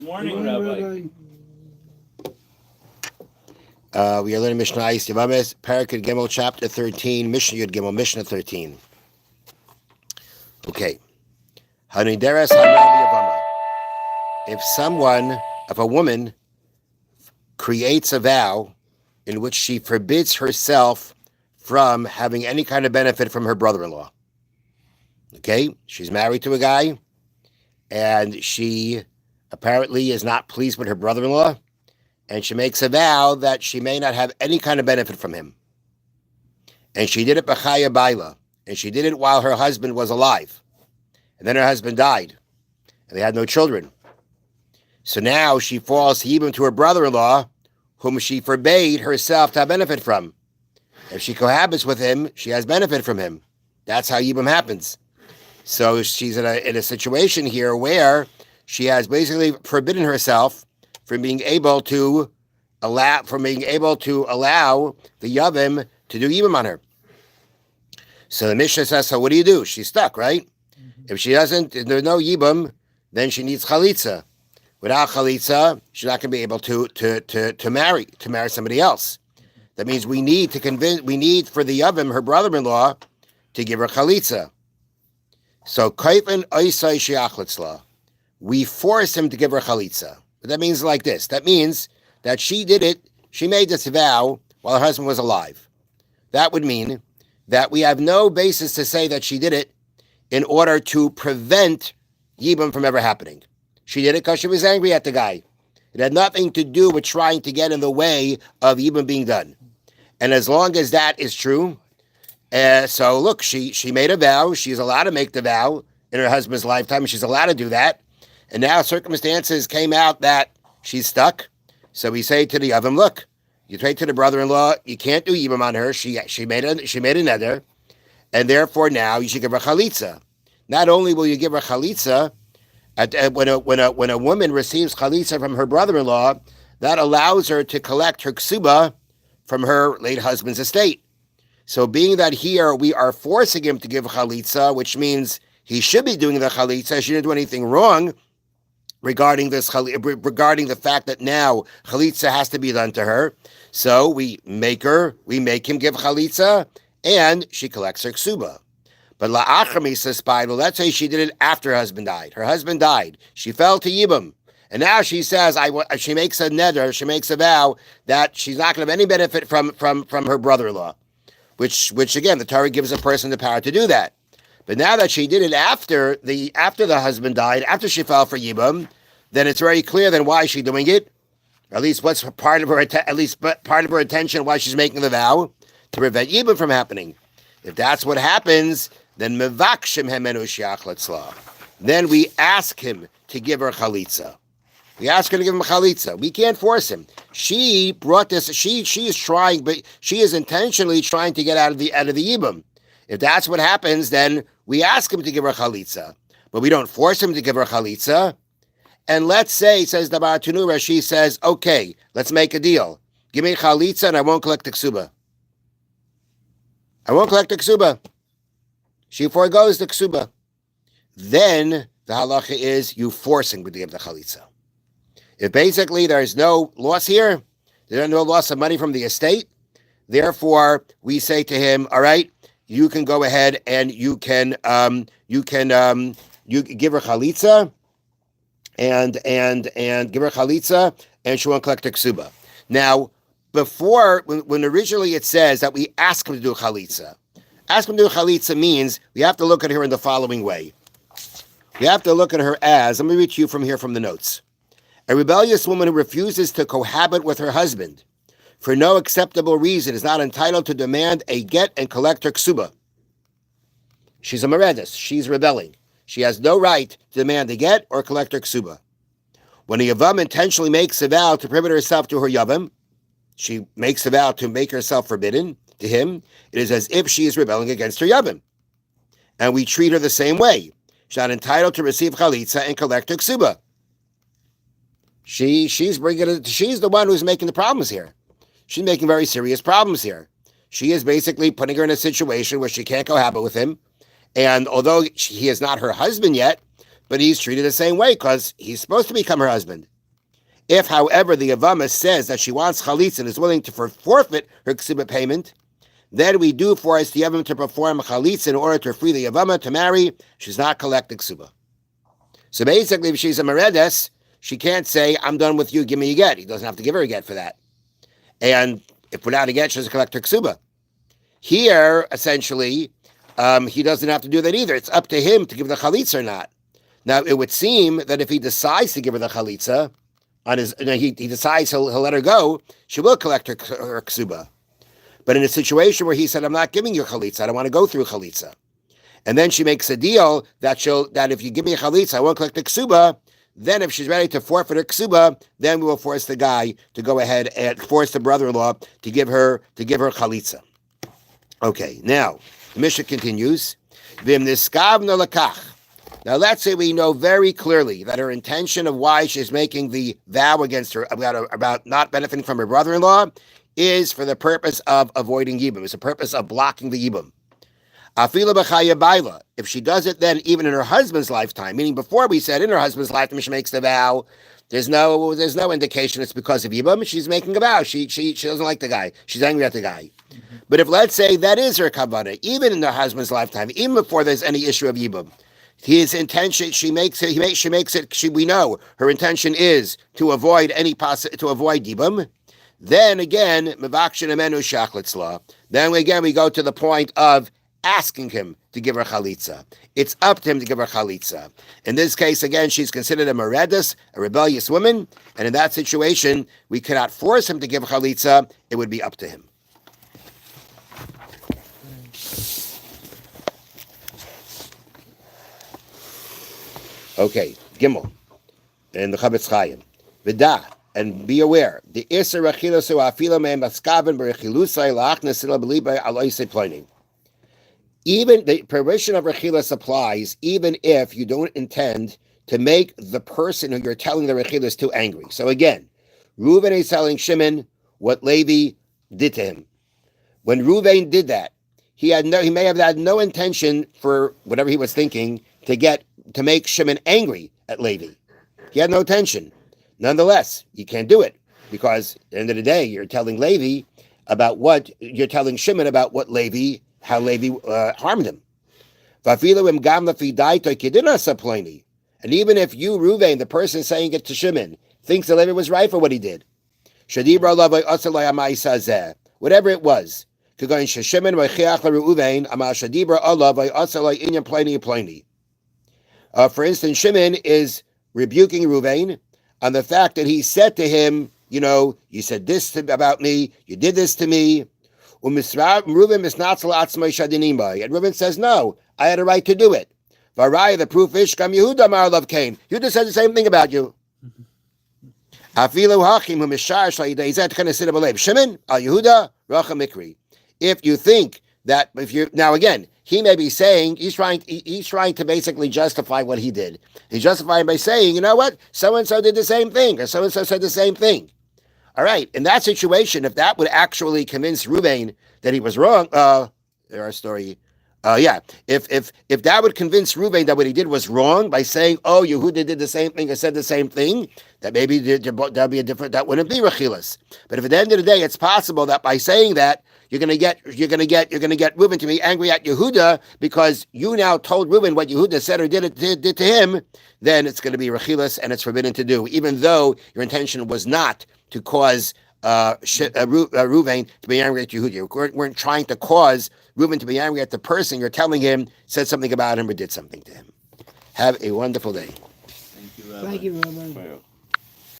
Morning, Rabbi. We are learning Mishnah Yevamos, Parakut Gimel, chapter 13, Mishnah Yud Gimel, Mishnah 13. Okay. Hanideres Hanav Yevama. If a woman creates a vow in which she forbids herself from having any kind of benefit from her brother-in-law. Okay? She's married to a guy, and she apparently is not pleased with her brother-in-law, and she makes a vow that she may not have any kind of benefit from him. And she did it b'chaya baila, and she did it while her husband was alive. And then her husband died, and they had no children. So now she falls even to her brother-in-law, whom she forbade herself to have benefit from. If she cohabits with him, she has benefit from him. That's how Yibam happens. So she's in a situation here where she has basically forbidden herself from being able to allow the Yavim to do Yibam on her. So the Mishnah says, so what do you do? She's stuck, right? If she doesn't, if there's no Yibam, then she needs Chalitza. Without Chalitza, she's not going to be able to marry somebody else. That means we need for the Yavim, her brother-in-law, to give her Chalitza. So Kaifin Oisai Shiachlitzla. We force him to give her Chalitza. But that means like this. That means that she made this vow while her husband was alive. That would mean that we have no basis to say that she did it in order to prevent Yibam from ever happening. She did it because she was angry at the guy. It had nothing to do with trying to get in the way of Yibam being done. And as long as that is true, so look, she made a vow. She's allowed to make the vow in her husband's lifetime. She's allowed to do that. And now circumstances came out that she's stuck. So we say to the Yavim, look, you say to the brother-in-law, you can't do Yibam on her. She made a neder, and therefore now you should give her Chalitza. Not only will you give her Chalitza, when a woman receives Chalitza from her brother-in-law, that allows her to collect her ksuba from her late husband's estate. So being that here we are forcing him to give Chalitza, which means he should be doing the Chalitza, she didn't do anything wrong regarding the fact that now Chalitza has to be done to her. So we make him give Chalitza, and she collects her ksuba. But la'achami says, let's say she did it after her husband died. Her husband died. She fell to Yibam. And now she says, she makes a neder, she makes a vow that she's not going to have any benefit from her brother-in-law, which again, the Torah gives a person the power to do that. But now that she did it after the husband died, after she fell for Yibam, then it's very clear then why she's doing it. At least what's part of her intention why she's making the vow, to prevent Yibam from happening. If that's what happens, then mevakshim hemenu shiachletzla. Then we ask him to give her chalitza. We ask her to give him a chalitza. We can't force him. She brought this. She is trying, but she is intentionally trying to get out of the Yibam. If that's what happens, then we ask him to give her chalitza, but we don't force him to give her chalitza. And let's say, says the Baratunura, she says, okay, let's make a deal. Give me chalitza and I won't collect the ksuba. I won't collect the ksuba. She forgoes the ksuba. Then the halacha is you forcing to give the chalitza. If basically there's no loss here, there's no loss of money from the estate, therefore we say to him, all right, you can go ahead and you give her chalitza and give her chalitza, and she won't collect the ksuba. Now, before, when originally it says that we ask him to do chalitza, ask him to do chalitza means we have to look at her in the following way. We have to look at her as, let me read to you from here from the notes. A rebellious woman who refuses to cohabit with her husband for no acceptable reason is not entitled to demand a get and collect her ksuba. She's a meredis. She's rebelling. She has no right to demand a get or collect her ksuba. When a yavam intentionally makes a vow to prohibit herself to her yavam, she makes a vow to make herself forbidden to him. It is as if she is rebelling against her yavam. And we treat her the same way. She's not entitled to receive chalitza and collect her ksuba. She's the one who's making the problems here. She's making very serious problems here. She is basically putting her in a situation where she can't cohabit with him. And although he is not her husband yet, but he's treated the same way because he's supposed to become her husband. If, however, the Yevamos says that she wants chalitza and is willing to forfeit her ksuba payment, then we do force the Yevamah to perform chalitza in order to free the Yevamah to marry. She's not collecting ksuba. So basically, if she's a meredes, she can't say, I'm done with you, give me a get. He doesn't have to give her a get for that. And if without a get, she doesn't collect her ksuba. Here, essentially, he doesn't have to do that either. It's up to him to give the chalitza or not. Now, it would seem that if he decides to give her the chalitza, he decides he'll let her go, she will collect her ksuba. But in a situation where he said, I'm not giving you chalitza, I don't want to go through chalitza. And then she makes a deal that if you give me a chalitza, I won't collect the ksuba. Then if she's ready to forfeit her ksuba, then we will force the guy to go ahead and force the brother-in-law to give her chalitza. Okay, now, the Mishnah continues. Vim niskavna lakach. Now let's say we know very clearly that her intention of why she's making the vow against her about not benefiting from her brother-in-law is for the purpose of avoiding yibum. It's the purpose of blocking the yibum. Afila b'chaya baila. If she does it then even in her husband's lifetime, meaning before we said in her husband's lifetime she makes the vow, there's no indication it's because of yibum. She's making a vow. She doesn't like the guy. She's angry at the guy. Mm-hmm. But if let's say that is her kavanah, even in her husband's lifetime, even before there's any issue of yibum, his intention, we know her intention is to avoid yibum. Then again, then again we go to the point of asking him to give her chalitza. It's up to him to give her chalitza. In this case, again, she's considered a meredes, a rebellious woman, and in that situation, we cannot force him to give chalitza. It would be up to him. Okay, Gimel, and the Chofetz Chaim. V'da, and be aware, the Isser Rechilusu Afila Me Maskaven Berechilusai Lachna Sila Beliba Aloise Ploining. Even the prohibition of Rechilus applies even if you don't intend to make the person who you're telling the Rechilus to angry. So again, Reuven is telling Shimon what Levi did to him. When Reuven did that, he may have had no intention for whatever he was thinking to make Shimon angry at Levi. He had no intention. Nonetheless, you can't do it because at the end of the day, you're telling Shimon about what Levi, how Levi harmed him. And even if you, Reuven, the person saying it to Shimon, thinks that Levi was right for what he did, whatever it was, for instance, Shimon is rebuking Reuven on the fact that he said to him, you said this about me, you did this to me. And Reuven says, no, I had a right to do it. The proof is, Yehuda said the same thing about you. Shimon, Yehuda, Racha Mikri. If you think that, now again, he may be saying, he's trying to basically justify what he did. He's justifying by saying, you know what, so-and-so did the same thing, or so-and-so said the same thing. All right, in that situation, if that would actually convince Reuven that he was wrong, if that would convince Reuven that what he did was wrong by saying, oh, Yehuda did the same thing or said the same thing, that maybe that wouldn't be Rechilas. But if at the end of the day, it's possible that by saying that, you're gonna get Reuven to be angry at Yehuda because you now told Reuven what Yehuda said or did to him, then it's going to be Rechilas and it's forbidden to do, even though your intention was not to cause Reuven to be angry at Yehuda. You weren't trying to cause Reuven to be angry at the person you're telling him said something about him or did something to him. Have a wonderful day. Thank you, Rabbi.